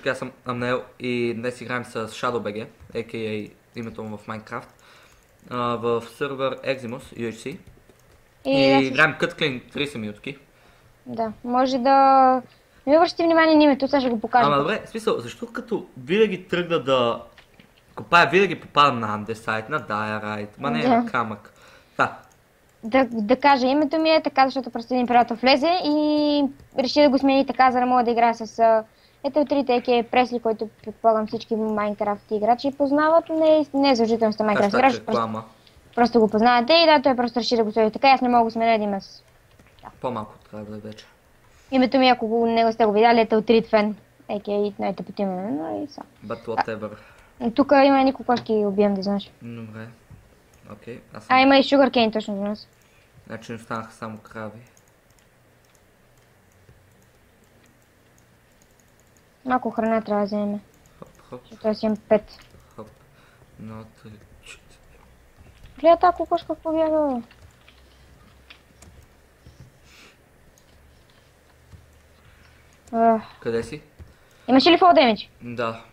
така, аз съм Амнел и днес играем с ShadowBG, a.k.a. името му в Minecraft, в сервер Eximus UHC. И играем Cut Clean 30 минутки. Да, може да... Не ми обръщате внимание на името, сега ще го покажа. Ама добре, в смисъл, защо като винаги тръгна да копая, винаги попадам на андесайт, на diorite, ма не на камък. Да кажа, името ми е така, защото просто един приятел влезе и реши да го смени така, за да мога да играя с ето трите еке Пресли, който предполагам всички Майнкрафт играчи познават, не е задължително сте Майнкрафт играч, просто го познавате и да, той просто реши да го сложи така, аз не мога да го сменя да има с... По-малко трябва да е вече. Името ми, ако не го сте го видяли, е Телтрит Фен, еке най-те по име, но и са. But whatever. Тук има едни кокошки, убием да знаеш. Добре. Окей, аз съм... има и Sugarcane точно за нас. Значи не останаха само крави. Малко храна трябва да вземем. Хоп. Защото аз имам 5. Хоп. Но 3, 4. Гледа тази кокошка какво бяга. Къде си? Имаш ли fall damage? Да.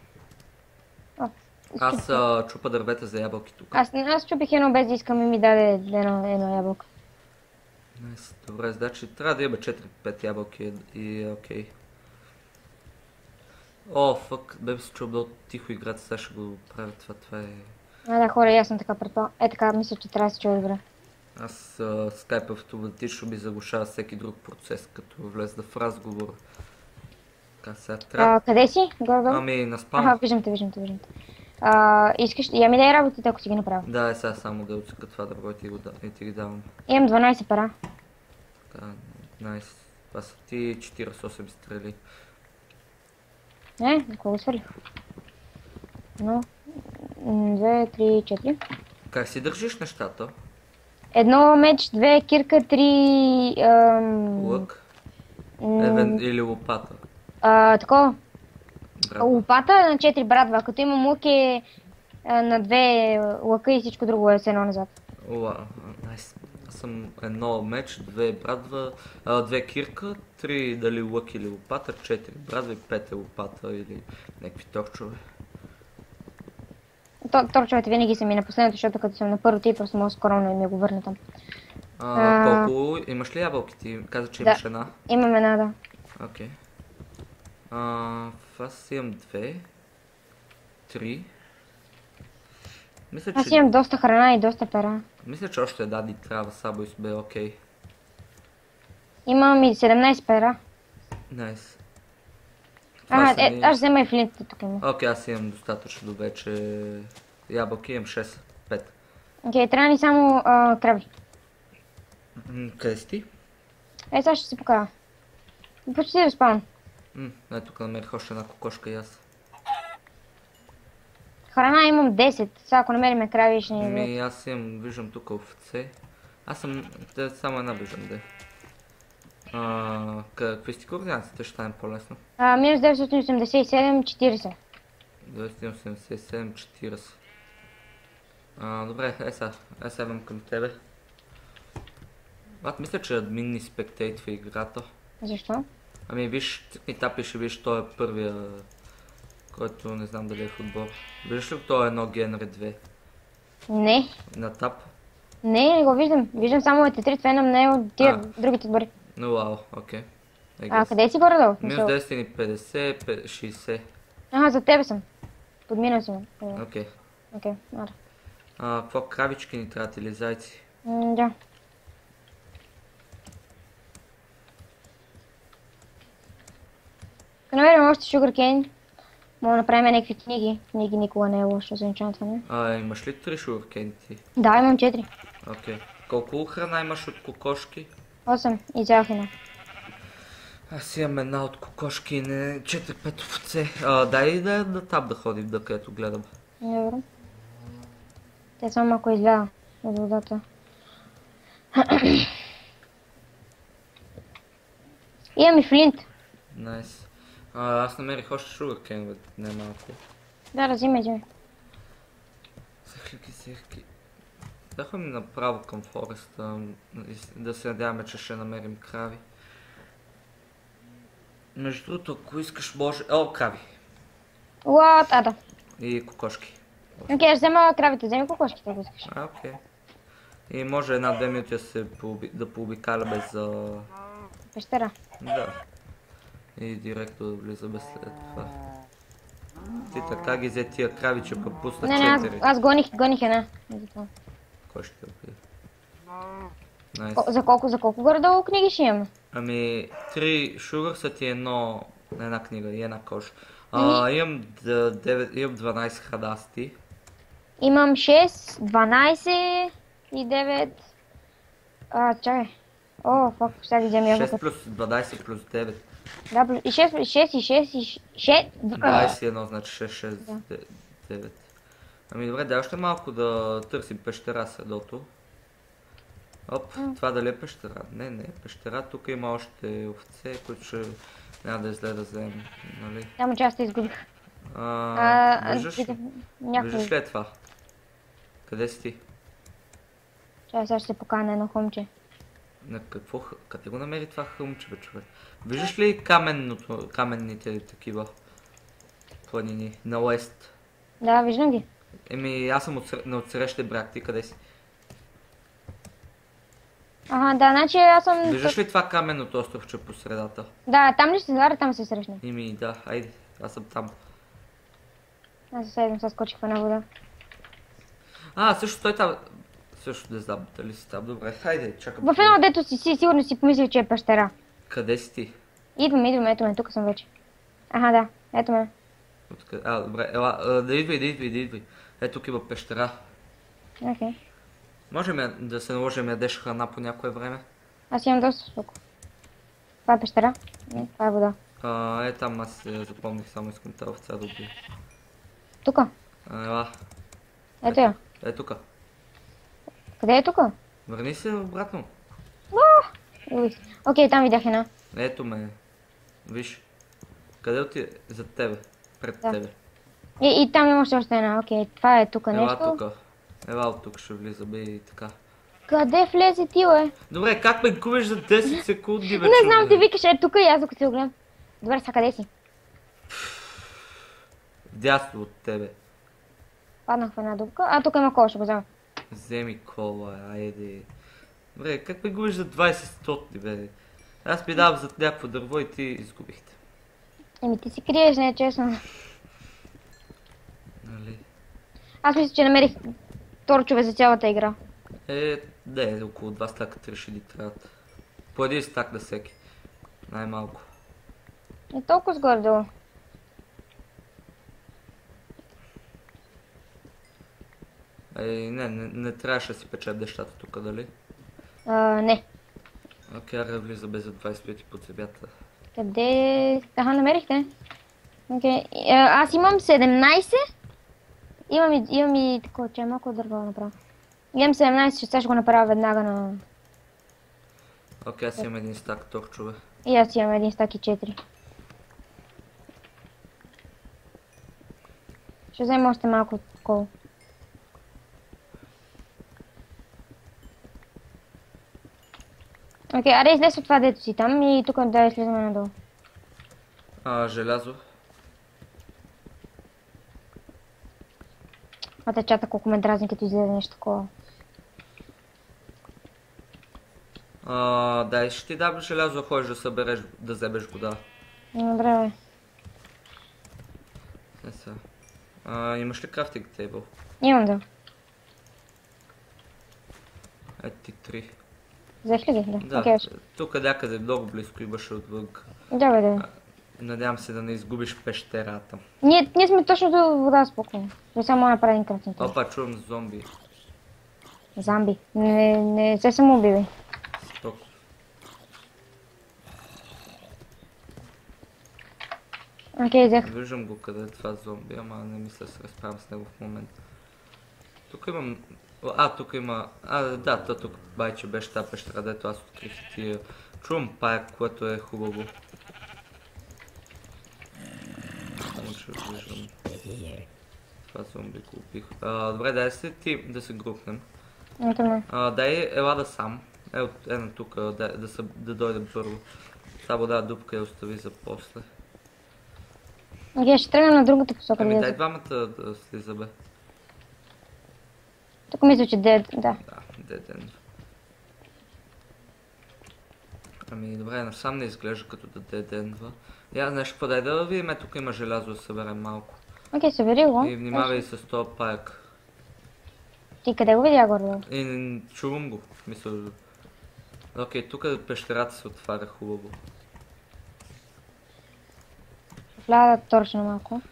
Аз чупа дървета за ябълки тук. Аз чупих едно без да искам и ми даде едно ябълка. Добре, значи трябва да има 4-5 ябълки и е окей. О, фък, бе би се чул много тихо играта, сега ще го правя това е... Да, хора, аз съм така предполагам. Така, мисля, че трябва да се чува добре. Аз скайп автоматично ми заглушава всеки друг процес, като влезна в разговор. Така, сега трябва... Къде си? Горе-долу? Ами, на спам. Аха, виждам те. Искаш... Я ми дай работите, ако си ги направил. Да, сега само да отсека това дърво и ти ги давам. Имам 12 пера. Така, найс. Това са ти 48 стрели. Какво го свалих? 1, 2, 3, 4. Как си държиш нещата? Едно меч, 2 кирка, 3... Лък? Или лопата? Такова. Лопата на 4 брадва, като имам лък е на 2 лъка и всичко друго е с едно назад. Найс. Аз съм едно меч, 2 брадва, 2 кирка, 3 дали лък или лопата, 4 брадва и 5 е лопата или някакви торчове. Торчовете винаги са ми на последното, защото като съм на първото и просто мога скоро да ми го върна там. Колко? Имаш ли ябълки ти? Каза, че имаш една. Имам една, да. Окей. Аз имам 2, 3. Аз имам доста храна и доста пера. Мисля, че още една ни трябва, само и сме окей. Имам и 17 пера. Найс. Аз взема и флинтите тук има. Окей, аз имам достатъчно вече ябълки, имам 6, 5. Окей, трябва ни само краби. Къде си ти? Сега ще си покажа. Почти да спам. Тук намерих още една кокошка и аз. Храна имам 10, сега ако намерим крави ще ни дадат. Аз имам, виждам тук овце. Аз съм, само една виждам, де. Какви сте координациите, ще стане по-лесно? Минус 987, 40. 987, 40. Добре, сега имам към тебе. Мисля, че админ ни спектейтва играта. Защо? Ами виж, цъкни тап и ще виж, той е първия, който не знам дали е футбол. Виждаш ли това едно Генри 2? Не. На тап? Не го виждам. Виждам само ет3 феном, не от тия другите отбори. Вау, окей. Къде си горе-долу? Минус 950, 60. За тебе съм. Подминал си ме. Окей. Ара. Какво кравички ни трябват или зайци? Да. Ако намерим още Sugarcane, мога да направим някакви книги. Книги никога не е лошо за енчантване. Имаш ли 3 Sugarcane ти? Да, имам 4. Окей. Колко храна имаш от кокошки? 8. И цялах една. Аз имам една от кокошки и 4-5 овце. Дай да таб да ходим, да където гледам. Добре. Те само малко изляга от водата. Имам и флинт. Найс. Аз намерих още Sugarcane, не малко. Да, взимай. Сехлики. Дахме ми направо към фореста, да се надяваме, че ще намерим крави. Между другото, ако искаш може... крави. What? А, да. И кокошки. Окей, ще взема кравите, вземи кокошките, ако искаш. Окей. И може една-две минути да пообикаля без... Пещера. Да. И директно да влиза без след това. Ти така ги взе тия крави, че пропусна Не, 4. аз гоних една. Затова. Кой ще убие? Найс. За колко горе-долу книги ще имаме? Ами, 3 шугър са ти една книга и една кош. Имам 12 храдасти. Имам 6, 12 и 9. Чакай. О, фак, сега ги взема 6 плюс 12 плюс 9. Да, и 6 и 6 и 6. 21, значи 6, 6, 9. Ами добре, дай още малко да търсим пещера седото. Оп, това дали е пещера? Не, не е пещера. Тук има още овце, които ще няма да излезе да вземем, нали? Само че аз те изгубих. Виждаш ли е това? Къде си ти? Чай, сега ще се покана едно хумче. На какво? Къде го намери това хълмче, бе, човек? Виждаш ли каменните такива планини на уест? Да, виждам ги. Еми, аз съм на отсрещен бряг, ти къде си? Ага, да, значи аз съм... Виждаш ли това каменното островче по средата? Да, там ли ще се заваря, там се срещнем. Еми, да, айде, аз съм там. Аз се седем, сега скочих в една вода. Също той там... Също не знам дали си там, добре, хайде, чакам. В едно дето сигурно си помислил, че е пещера. Къде си ти? Идвам, ето ме, тук съм вече. Аха, да, ето ме. Добре, ела, да идвай. Ето тук има пещера. Окей. Можем да се наложим ядеш храна по някое време? Аз имам доста суко. Това е пещера? Не, това е вода. Там аз запомних, само искам тази овца да убия. Тука? Ела. Ето я. Тука. Къде е тука? Върни се обратно. Окей, там видях една. Ето ме. Виж. Къде отиде? Зад тебе. Пред тебе. И там има още една. Окей, това е тука нещо. Ела тука. Ела от тук ще влизаме и така. Къде влезе ти, бе? Добре, как ме губиш за 10 секунди, бе? Не знам, ти викаш тука и аз докато го гледам. Добре, сега къде си? Дясно от тебе. Паднах в една дупка. Тук има кола, ще го взема. Вземи кола, айде. Добре, как ме губиш за 20 стотни, бе? Аз ми давам зад някакво дърво и ти изгубихте. Еми ти си криеш, не е честно. Нали? Аз мисля, че намерих торчове за цялата игра. Не, около 2 стака решили трябват. По един стак на всеки. Най-малко. Не толкова сгоре-долу. Не трябваше да си печат нещата тук, дали? Не. Окей, влизаме за 20 минути под земята. Къде? Намерихте. Окей. Аз имам 17. Имам и такова, че малко дърво да направя. Имам 17, ще го направя веднага на... Окей, аз имам един стак торчове. И аз имам един стак и 4. Ще взема още малко кол. Окей, аре излез от това дето си там и тук да излизаме надолу. Желязо. Те чата колко ме дразни, като излезе нещо такова. Дай, ще ти дам желязо, ходиш да събереш, да вземеш вода. Добре, бе. Имаш ли крафтинг тейбъл? Имам, да. Ето ти 3. Взех ли ги? Да. Да, тук някъде много близко имаше отвън. Да, бе, да. Надявам се да не изгубиш пещерата. Ние сме точно до вода, спокойно. Не само направим крафтинг тейбъл. Опа, чувам зомби. Замби. Не се самоубивай. Стоп. Окей, взех. Виждам го къде е това зомби, ама не мисля да се разправям с него в момента. Тук имам... тук има... да, тук байче беше тази пещера, дето аз открих тия... Чувам пая, което е хубаво. Само че виждам... Това зомби го убих. Добре, дай се ти да се групнем. Дай ела сам. Ено тук, да дойдем първо. Само да дупка я остави за после. Окей, ще тръгнем на другата посока. Ами да дай излиза. двамата да слиза, бе. Тук мисля, че да. Да, деден. Ами добре, насам не изглежда като да деденва. Я, знаеш какво, дай да видим, тук има желязо да съберем малко. Окей, събери го. И внимавай с този паяк. Ти къде го видя горе? И чувам го, мисля. Окей, тук пещерата се отваря хубаво. Вляда точно малко.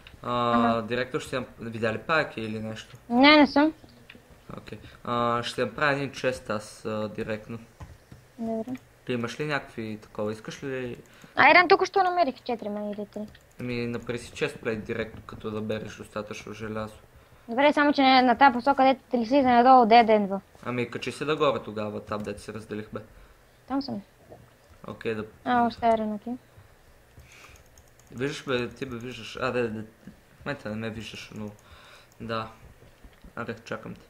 Директор ще видя ли паяки или нещо? Не съм. Окей. Ще направя един чест аз директно. Добре. Ти имаш ли някакви такова? Искаш ли? Айран тук що намерих 4 мани или 3. Ами направи си чест плейт директно, като да береш достатъчно желязо. Добре, само че на тази посока, дете ли слиза надолу, де денва. Ами качи се дагоре тогава, там дете се разделихме. Там съм. Окей, да... Още айран, окей. Виждаш бе, ти бе виждаш. В момента не ме виждаш, но... Да. Аре, чакам те.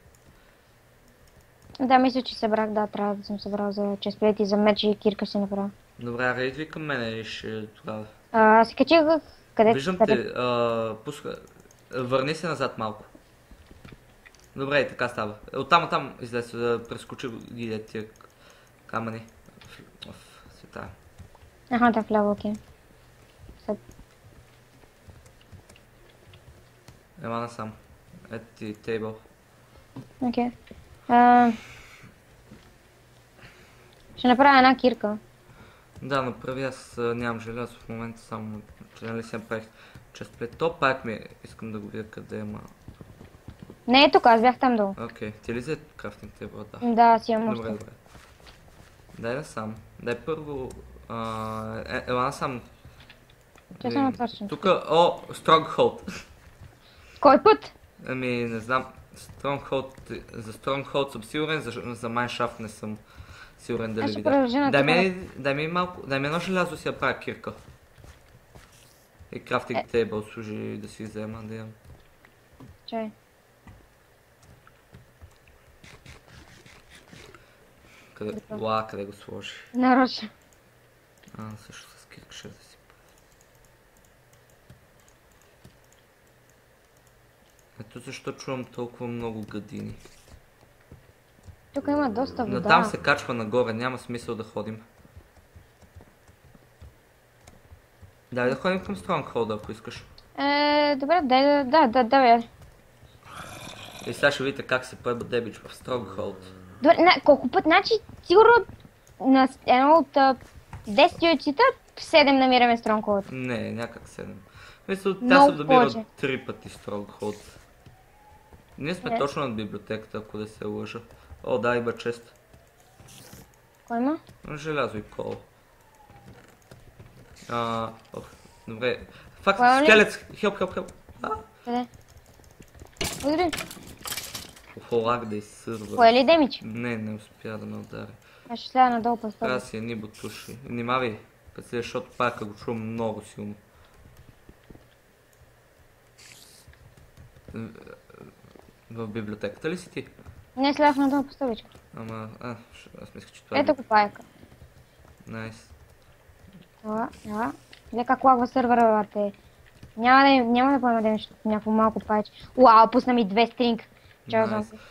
Да, мисля, че събрах, да, трябва да съм събрал за честплейт и за меч и кирка си направя. Добре, аре, идви към мене и ще тогава. Си качих къде? Виждам те, върни се назад малко. Добре, и така става. Оттам излез, прескочи ги тия камъни. Света. Аха, да, вляво, окей. Ема насам. Ето ти тейбъл. Окей. Ще направя една кирка. Да, направи, аз нямам желязо в момента, само че нали си направих честплейт. То пак искам да го видя къде има. Не е тук, аз бях там долу. Окей, ти ли взе крафтинг тейбъл? Да. Да, си имам Добре, още. добре. Дай насам. Дай първо... ела насам. Че съм отвършен. Тук, Stronghold. Кой път? Ами, не знам. За Stronghold съм сигурен, за Mineshaft не съм сигурен дали Аз ще видя. продължа на Дай ми малко, дай ми едно желязо си да правя кирка. И крафтинг тейбъл служи да си взема, да имам. Чай. Къде го сложи? Нарочно. Също с кирка ще да си. Ето защо чувам толкова много гадини. Тук има доста вода. Натам се качва нагоре, няма смисъл да ходим. Дай да ходим към Stronghold, ако искаш. Добре, да, бе. И сега ще видите как се поеба дебич в Stronghold. Добре, колко път, значи, сигурно на едно от 10 очита, 7 намираме Stronghold. Не, някак 7. Мисля, тя Много се добива повече. 3 пъти Stronghold. Ние сме точно над библиотеката, ако да се лъжа. О, да, има чест. Кой има? Желязо и кол. Добре. Факт, Кой е ли? скелет, хелп. Къде? Удари. Лаг да изсърва. Кой е ли демидж? Не успя да ме удари. Аз ще сляда надолу по Трябва да стълба. си едни бутуши. Внимавай, като си, защото пака го чувам много силно. В библиотеката ли си ти? Не, слях надолу по стълбичка. Ама, аз мисля, че това е... Ето го паяка. Найс. Ела. Гледай как лагва сървъра, бате. Няма да поема демидж от някакво малко пайче. Уау, пусна ми 2 стринг. Чао, Найс. зомби.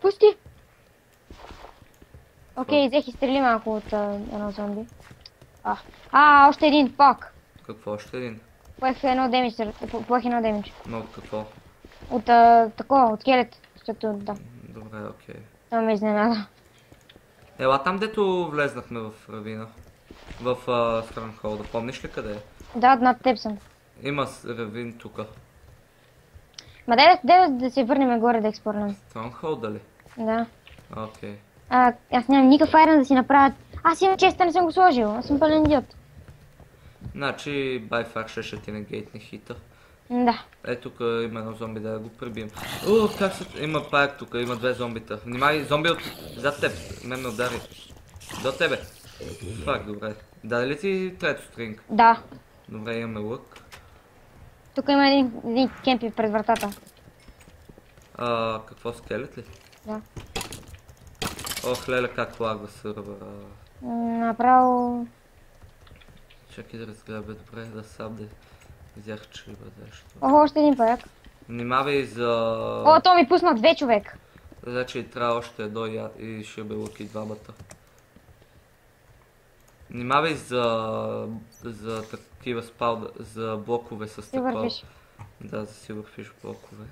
Пусти! Окей, взех и стрели малко от едно зомби. Още един, пак. Какво? Още един? Поех едно демидж. Но от какво? От такова, от скелет. Защото, да, Добре, окей. това ме изненада. Ела там, дето влезнахме в равина. В Stronghold, помниш ли къде е? Да, над теб съм. Има равин тука. Ма дай да се върнем горе да експлорнем. Stronghold дали? Да. Окей. Аз нямам никакъв айрон да си направя. Аз имам честа, не съм го сложил. Аз съм пълен идиот. Значи, by far ще ти негейтне хита. Да. Тук има едно зомби, да го пребием. Как се... Има паяк тук, има 2 зомбита. Внимай, зомби зад теб. Мен ме удари. До тебе. Фак, добре. Даде ли ти трето стринг? Да. Добре, имаме лък. Тук има един кемпи пред вратата. Какво, скелет ли? Да. Леле, как лагва сървъра. Направо... Чакай да разгледа, добре, да сабде. Взех чиба нещо. Охо, още един паяк. Внимавай за... О, то ми пусна 2 човек. Значи трябва още едно и ще бе луки двамата. Внимавай за такива за блокове с такова. вървиш. Да, за си вървиш блокове.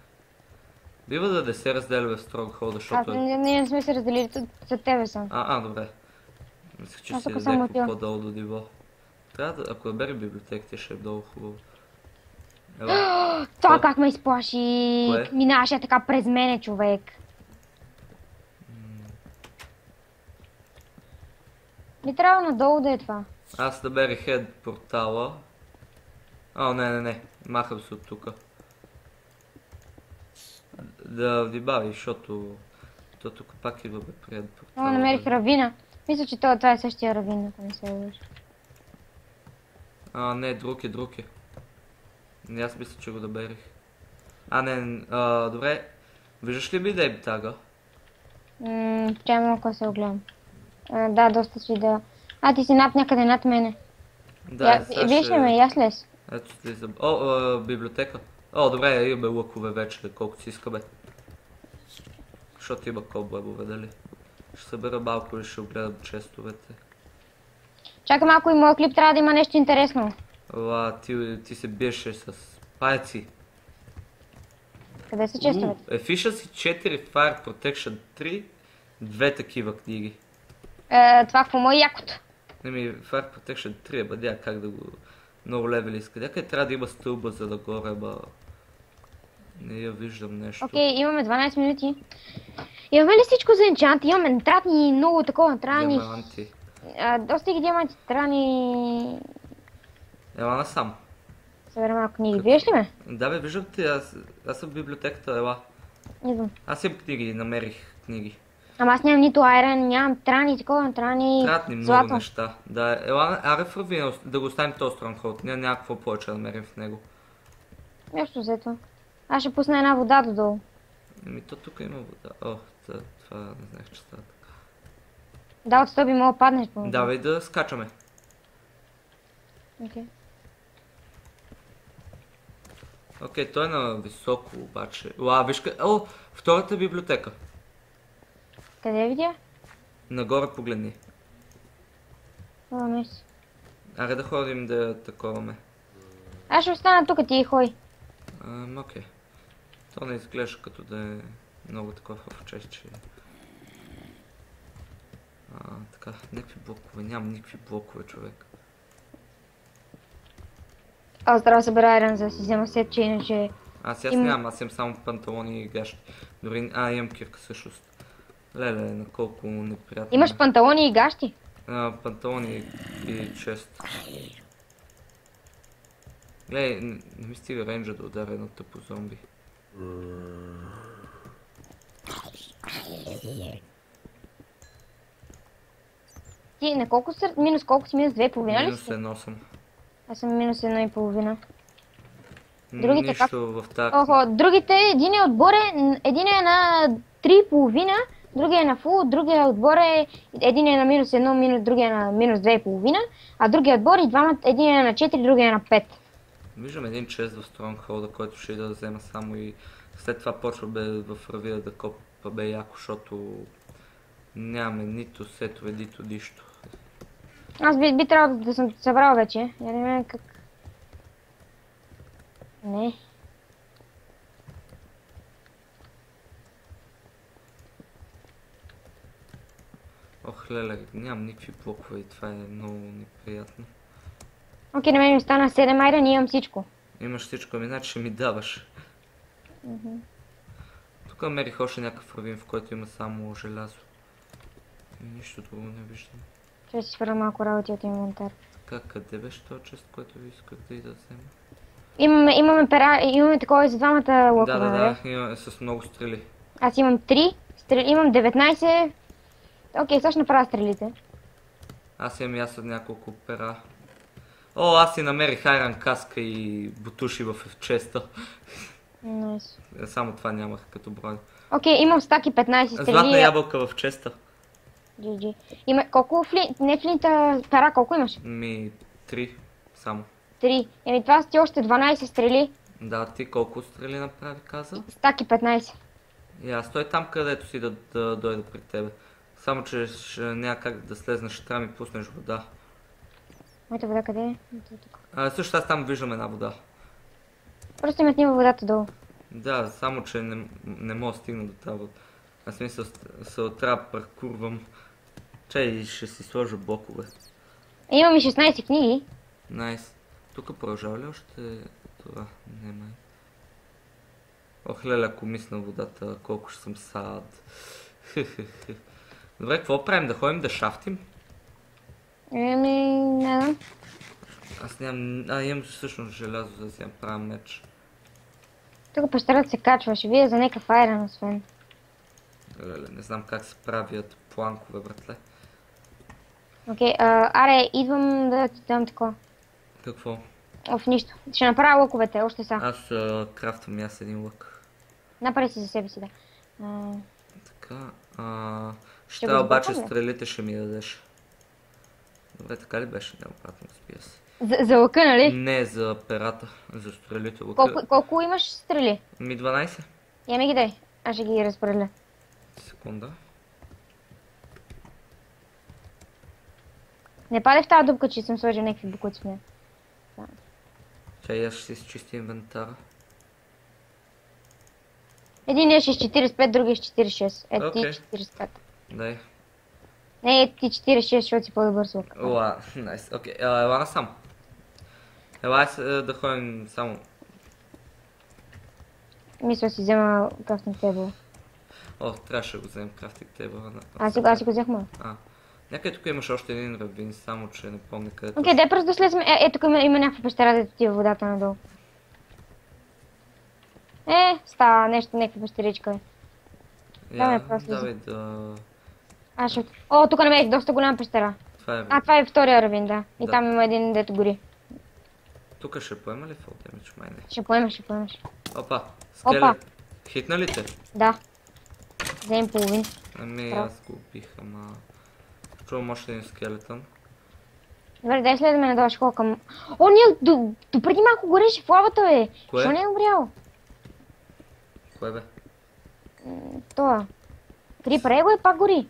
Бива да не се разделяме в Stronghold, защото... Ние не сме се разделили, за тебе съм. Добре. Мислех, че Аз си тук само някакво отивам. по-долу до ниво. Трябва да, ако набери библиотеките, ще е много хубаво. Ела. Това как ме изплаши. Кое? Минаваше така през мене, човек. Не трябва надолу да е това. Аз наберих хед портала. Не. Махам се от тука. Да вдибави, защото... То тук пак идва пред портала. Намерих равина. Мисля, че това е същия равин, ако не се лъжа. Не, друг е. Не, аз мисля, че го наберих. Добре. Виждаш ли ми да тага? Чай малко да се огледам. Да, доста си да... ти си някъде над мене. Да, Виж ли ме, аз лез. Ето слизам. Библиотека. Добре, имаме лъкове вече, колкото си искаме. Защото има кобвебове, дали? Ще събера малко и ще огледам честовете. Чакай малко, и моят клип трябва да има нещо интересно. Ти се биеше с пайци. Къде са честовете? Efficiency 4, Fire Protection 3, 2 такива книги. Това какво му е якото? Fire Protection 3, бъдя как да го... Много левели иска. Някъде трябва да има стълба за нагоре, не я виждам нещо. Окей, имаме 12 минути. Имаме ли всичко за енчант? Имаме тратни, много такова, трани. Диаманти. Доста ги диаманти, трани... Ела насам. Събера малко книги. Виждаш ли ме? Да бе, виждам те, аз съм в библиотеката, ела. Идвам. Аз имам книги, намерих книги. Ама аз нямам нито айрен, нямам трани, такова, трани... Трябват ни много неща. Да, ела, аре в равина, да го оставим този Stronghold. Няма някакво повече да намерим в него. Нещо взето. Аз ще пусна една вода додолу. То тук има вода. Това не знаех, че става така. Да, от стълби мога да паднеш по вода. Давай да скачаме. Окей, той е на високо обаче. Виж втората библиотека. Къде видя? Нагоре погледни. Мисли. Аре да ходим да таковаме. Аз ще остана тук, ти хой. Окей. То не изглежда като да е много такова в чест, че... Така, някакви блокове. Нямам никакви блокове, човек. Аз трябва да събера айрен, за да си взема сет, че иначе... Аз нямам, аз имам само панталони и гащи. Дори... имам кирка всъщност. Леле, на колко неприятно. Имаш панталони и гащи? Панталони и чест. Гледай, не ми стига рейнджа да ударя едно тъпо зомби. Ти на колко си? Минус колко си? Минус 2,5 ли Минус си? 1 съм. Аз съм минус 1,5. Другите как? Нищо в тази... Другите, един е отгоре, един е на 3,5, другия е на фул, другия отбор е, един е на минус 1, другия е на минус 2,5, а другия отбор и двамата, един е на 4, другия е на 5. Виждам един чест в Stronghold, който ще да взема само и след това почва в равия да копа бе яко, защото нямаме нито сетове, нито нищо. Аз би трябвало да съм събрал вече. Я не знам как... Не. Ох, леле, нямам никакви блокове и това е много неприятно. Окей, на мен ми стана 7 айрен и имам всичко. Имаш всичко, значи ще ми даваш. Тук намерих още някакъв равин, в който има само желязо. Нищо друго не виждам. Ще си свърна малко работи от инвентар. Къде беше този чест, който ви исках да и да взема? Имаме пера, имаме такова и за двамата локове. Да, имаме с много стрели. Аз имам 3, имам 19. Окей, сега ще направя стрелите. Аз имам ясно няколко пера. Аз си намерих айран каска и бутуши в честа. Найс. Само това нямах като брой. Окей, имам стаки 15 стрели. Златна ябълка в честа. GG. Има колко не флинта пера, колко имаш? 3 само. 3. Еми това са ти още 12 стрели. Да, ти колко стрели направи, каза? Стаки 15. И аз стой там, където си да дойда при тебе. Само, че няма как да слезнеш, ще трябва да ми пуснеш вода. Моята вода къде е? Тук. Също аз там виждам една вода. Просто имат нива водата долу. Да, само, че не мога да стигна до тази вода. Аз мисля, трябва да паркурвам. Чай, ще си сложа блокове. Имам и 16 книги. Найс. Тук продължава ли още това? Не, май. Ох, леле, ако мисля водата, колко ще съм сад. Добре, какво правим? Да ходим да шафтим? Еми, не знам. Аз нямам... имам всъщност желязо, за да си направя меч. Тук пещерата се качва, ще видя за някакъв айрон, освен. Леле, не знам как се правят планкове, братле. Окей, аре, идвам да ти дам такова. Какво? В нищо. Ще направя лъковете, още са. Аз крафтвам и аз един лък. Направи си за себе си, да. Така, Ще ще го обаче сбъркам ли? стрелите ще ми дадеш. Добре, така ли беше? Не, обратно, разбира се. За лъка, нали? Не за перата, за стрелите. Лъка. Колко имаш стрели? Ми 12. Я ми ги дай. Аз ще ги разпределя. Секунда. Не падай в тази дупка, че съм сложил някакви букуци в нея. Чай, аз ще си изчисти инвентара. Един е с 45, другия с 46. Ето ти Окей. 45. Дай. Не, ето ти 46, защото си по-добър с лък. Ела, найс. Окей, ела насам. Ела да ходим само. Мисля си взема крафтинг тейбъл. О, трябваше да го вземем крафтинг тейбъла. Аз си го взех моя. Някъде тук имаш още един равин, само че не помня къде. Окей, дай просто да слезем. Тук има някаква пещера, да ти водата надолу. Става нещо, някаква пещеричка. Давай да... О, тук намерих доста голяма пещера. Това е... Това е втория равин, да. И Да. там има един, дето гори. Тук ще поема ли fall damage? Май не. Ще поемаш. Опа, скелет. Хитна ли те? Да. Вземем половин. Ами аз го убих, ама... Чувам още един скелетън. Добре, дай следваме надолу, ще ходя към... О, ние допреди малко гореше в лавата, бе. Кое? Защо не е умрял? Кое бе? Това. Крипър, его и пак гори.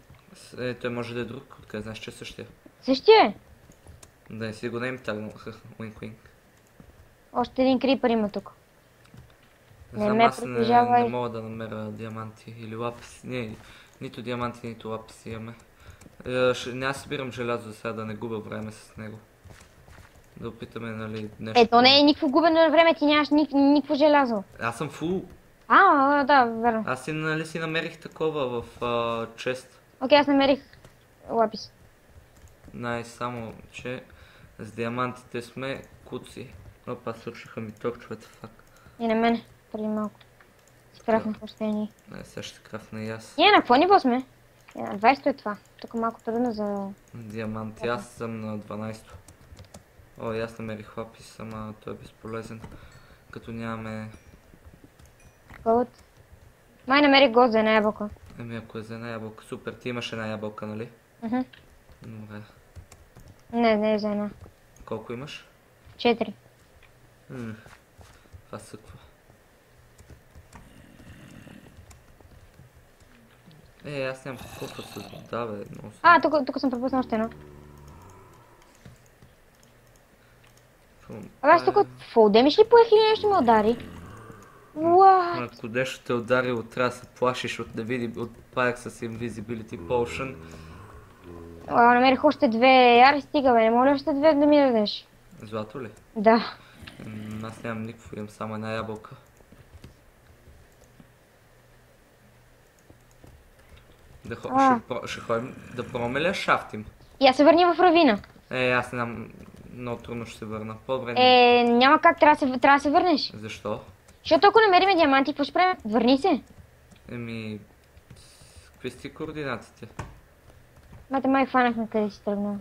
Той може да е друг, откъде знаеш, че е същия. Същия е. Да не си го нейм тагнал. Уинк уинк. Още един крипър има тук. Не Не знам, ме аз приближавай. не мога да намеря диаманти или лаписи. Не, нито диаманти, нито лаписи имаме. Не, аз събирам желязо за сега да не губя време с него. Да опитаме, нали, нещо. Ето не е никакво губене на време, ти нямаш никакво желязо. Аз съм фул. Да, верно. Аз си намерих такова в чест. Окей, аз намерих лапис. Само, че с диамантите сме куци. Опа, свършиха ми торчовете, фак. И на мен, преди малко. Си крафнах още едни. Сега ще крафна и аз. Ние на какво ниво сме? На 20 е това. Тук е малко трудно за... Диаманти, аз съм на 12-то. О, и аз намерих лапис, ама той е безполезен. Като нямаме... Голд. Май намерих голд за една ябълка. Ами ако е за една ябълка, супер, ти имаш една ябълка, нали? Добре. Не е за една. Колко имаш? 4. Това съква. Аз нямам колко с вода, бе. Тук съм пропуснал още едно. Аз тук фул демиш ли поех или нещо ме удари? Уау! Ако нещо те ударило, трябва да се плашиш от паяк с Invisibility Potion. Намерих още две. Аре стига, бе, не моля още две да ми дадеш. Злато ли? Да. Аз нямам никакво, имам само една ябълка. Ще ходим да пробваме ли шафтим? И аз се върни в равина. Аз не знам, много трудно ще се върна. По-добре няма как, трябва да се върнеш. Защо? Защото ако намерим диаманти, какво ще правим? Върни се. Какви сте координатите? Май хванахме къде си тръгнал.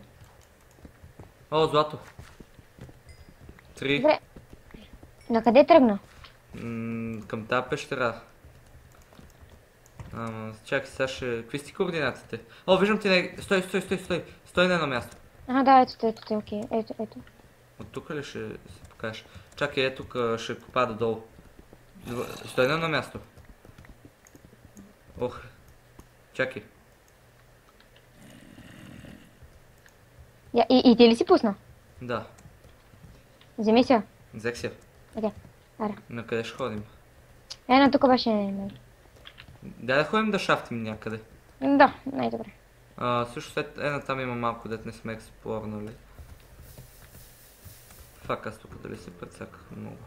О, злато. 3. Добре. На къде тръгна? Към тази пещера. Чакай, сега ще... Какви сте координатите? О, виждам ти Стой! Стой на едно място. Да, ето, окей. Ето. От тук ли ще се покажеш? Чакай, е тук ще попада долу. Стой на място. Ох, чакай. И ти ли си пусна? Да, Вземи се. взех си. Окей, аре. На къде ще ходим? Ено тук беше... Дай да ходим да шафтим някъде. Да, най-добре. Също след там има малко, дет не сме експлорнали. Фак, аз тук дали се прецаках много.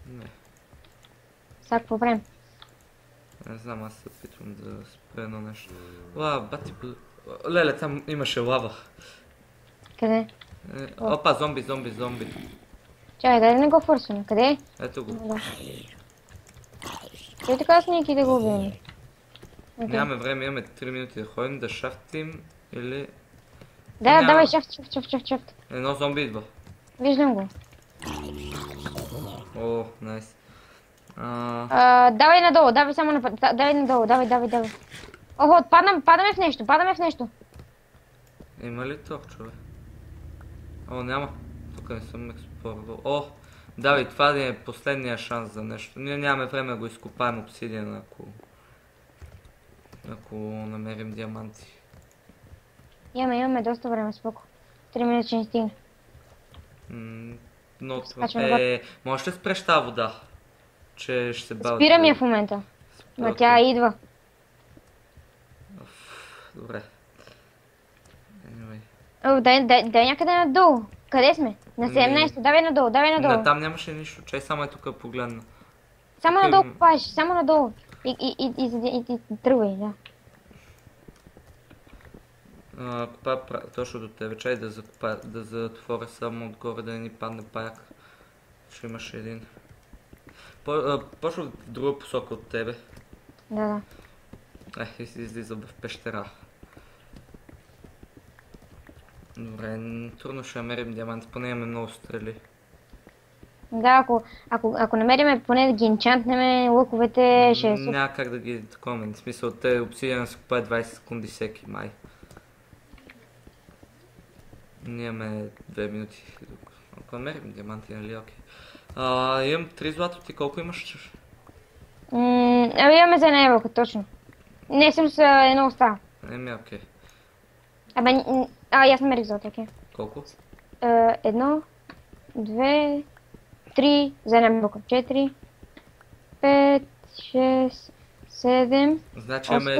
Не. Сега какво правим? Не знам, аз се опитвам да спре на нещо. Бати... Леле, там имаше лава. Къде? Опа, зомби. Чакай, дай да не го форсваме. Къде е? Ето го. Да. Той така снимки да го убием. Нямаме време, имаме 3 минути да ходим, да шафтим или... Да, давай, шафт. Едно зомби идва. Виждам го. О, найс. Давай надолу, давай само напред. Давай надолу, давай. Охо, падаме в нещо. Има ли торчове? О, няма. Тук не съм експлорвал. О, давай, това да е последния шанс за нещо. Ние нямаме време да го изкопаем обсидиана, ако намерим диаманти. Имаме доста време, споко. 3 минути ще ни стигне. Но можеш ли спреш тази вода? Че ще се бави. Спирам я в момента. Но тя идва. Добре. Anyway. Дай някъде надолу. Къде сме? На 17. Давай надолу. Не, там нямаше нищо. Чай само е тук погледна. Само надолу копаеш, само надолу. И тръгвай, да. Копа точно до тебе. Чай да затворя само отгоре, да не ни падне паяк. Ще имаш един. Почва в друга посока от тебе. Да. Излиза в пещера. Добре, трудно ще намерим диаманти, поне имаме много стрели. Да, ако намериме поне да ги енчантнем, луковете ще е супер. Няма как да ги такова, в смисъл, те обсидиана се купае 20 секунди всеки май. Ние имаме 2 минути. Ако намерим диаманти, нали окей. Имам 3 злато, ти колко имаш? Имаме за една ябълка, точно. Не, съм с едно остава. Окей. Аз намерих злато, окей. Колко? 1, 2, 3, за една ябълка. 4, 5, 6, 7, значи имаме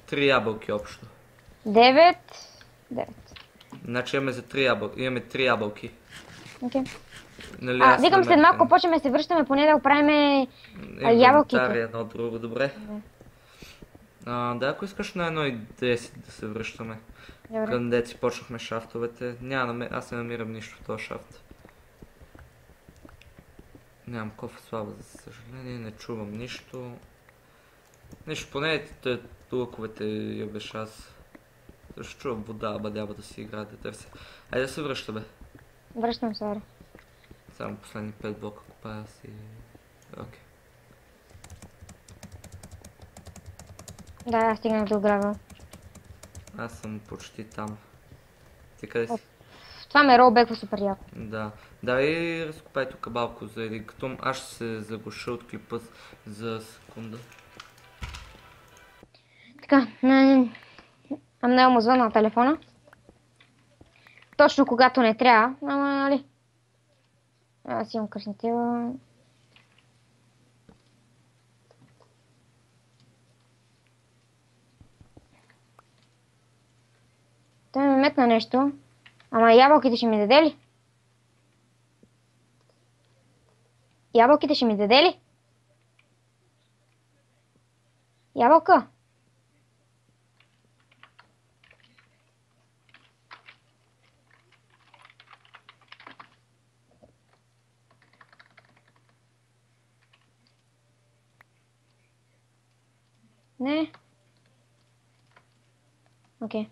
3 ябълки общо. 9. Значи имаме за 3 ябълки. Имаме 3 ябълки. Окей. Нали, викам след малко почваме да се връщаме, поне да оправим ябълките. Едно друго, добре. Да, ако искаш на 1.10 да се връщаме. Къде си почнахме шафтовете. Аз не намирам нищо в този шафт. Нямам кофа слава, за съжаление, не чувам нищо. Нищо, поне лъковете ябеш аз. Също чувам вода, бадяба да си играе, да търся. Айде да се връщаме. Връщам се, аре. Само последни 5 блока купая си. Окей. Да, аз стигнах до грава. Аз съм почти там. Ти къде си? Това ме ролбеква супер яко. Да. Давай разкопай тук балко за един като аз ще се заглуша от клипа за секунда. Така, много му звънна на телефона. Точно когато не трябва, ама нали. Аз имам къснатива. Той ме метна нещо. Ама ябълките ще ми даде ли? Ябълките ще ми даде ли? Ябълка? Не. Окей.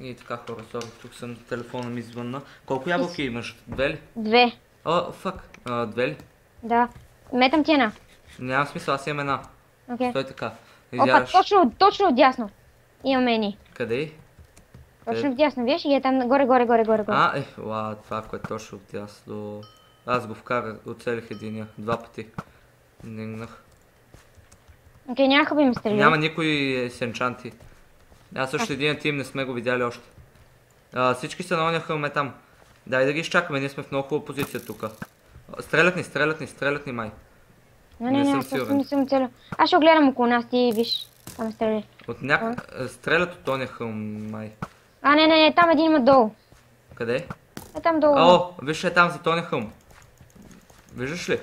И така хора, тук съм, телефона ми звънна. Колко ябълки имаш? 2 ли? 2. О, фак. 2 ли? Да. Метам ти една. Няма смисъл, аз имам една. Окей. Стой така. Опа, точно отдясно. Имаме ни. Къде? Точно вдясно, виж? И е там горе. Това, което е точно вдясно. Аз го вкарах, оцелих единия, 2 пъти. Дигнах. Окей, някакъв би ме стрелял. Няма никой с енчанти. Аз също един тим не сме го видяли още. Всички са на оня хълме там. Дай да ги изчакаме, ние сме в много хубава позиция тук. Стрелят ни май. Не, аз също не съм целя. Аз ще гледам около нас, ти виж. Там стреляй. Стрелят от оня хълм май. Не, там един има долу. Къде? Е там долу. Виж е там за тоня хълм. Виждаш ли?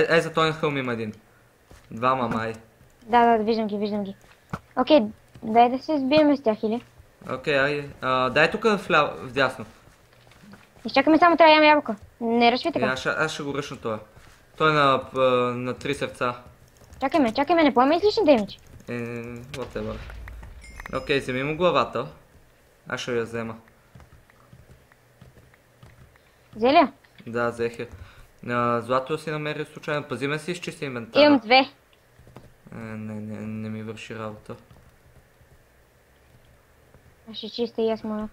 За тоня хълм има един. Двама май. Да, виждам ги. Окей, дай да се сбиеме с тях или? Окей, айде. Дай тук вдясно. Изчакаме само трябва да ям ябълка. Не ръшви така. Аз ще го ръшна това. Той е на 3 сърца. Чакай ме, не поеме излишен демидж. Whatever. Окей, вземи му главата. Аз ще я взема. Взе ли я? Да, взех я. Злато си намери случайно. Пазиме си изчисти инвентара. Имам 2. Не ми върши работа. Аз ще чиста и аз моля.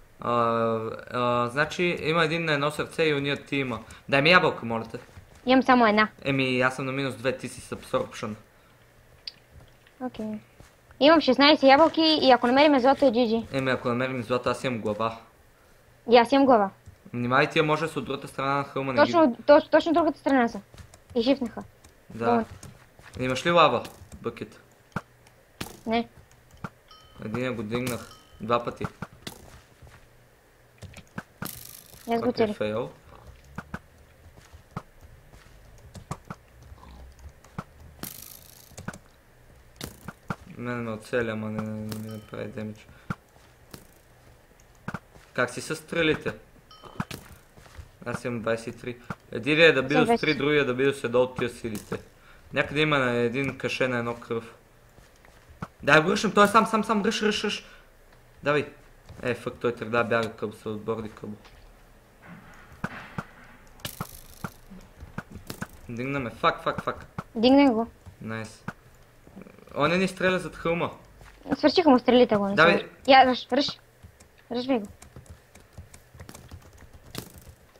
Значи има един на едно сърце и уния ти има. Дай ми ябълка, моля те. Имам само една. Аз съм на -2, ти си с absorption. Окей. Имам 16 ябълки и ако намерим злато е GG. Ако намерим злато, аз имам глава. И аз имам глава. Внимай, тия може да са от другата страна на хълма. Точно другата страна са. И шифнаха. Да. Имаш ли лава, бъкет? Не. Един го дигнах 2 пъти. Аз го целих. Фейл. Мен ме оцеля, ама не ми направи демидж. Как си с стрелите? Аз имам 23. Един е да биде с 3, другия да биде с едно от тия силите. Някъде има на един каше на едно кръв. Дай го ръшам, той е сам, ръш. Давай. Фък, той трябва да бяга къбо, се отборди къбо. Дигнаме, фак. Дигнах го. Найс. Он ни стреля зад хълма. Свършиха му стрелите го. Давай. Ръш ви го.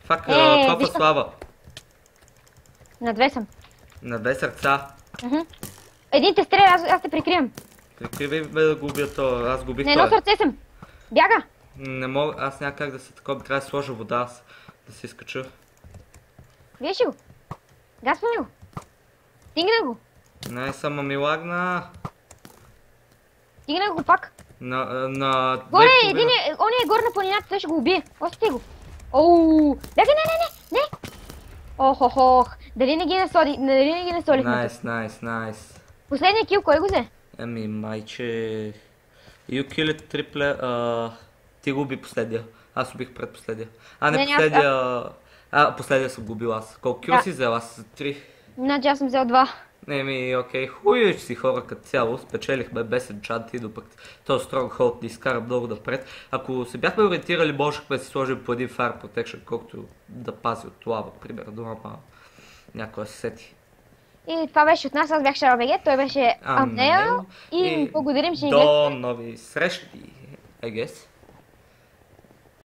Фак, топа слава. На 2 съм. На 2 сърца. Един те стреля, аз те прикривам. Прикривай бе да го убия то, аз го убих на едно сърце съм. Бяга. Не мога, аз няма как да се такова, трябва да сложа вода, аз да се изкача. Вие го. Гаспаме го. Стигна го. Не, само ми лагна. Стигна го пак. На... Горе, он е горе на планината, той ще го убие. Остите го. Оу, бяга, не. Ох. Дали не ги насолихме? Найс. Последния кил, кой го взе? Майче... You kill it triple... Ти го уби последния. Аз убих предпоследния. Не последния... Последния съм го убил аз. Колко кил си взел? Аз 3. Значи аз съм взел 2. Окей, хубаво, че си хора като цяло, спечелихме без енчанти, докато този Stronghold ни изкара много напред. Ако се бяхме ориентирали, можехме да си сложим по един Fire Protection, колкото да пази от лава, примерно, ама някой се сети. И това беше от нас, аз бях Шарбеге, той беше Амнел и благодарим, че ни гледате. До нови срещи, I guess.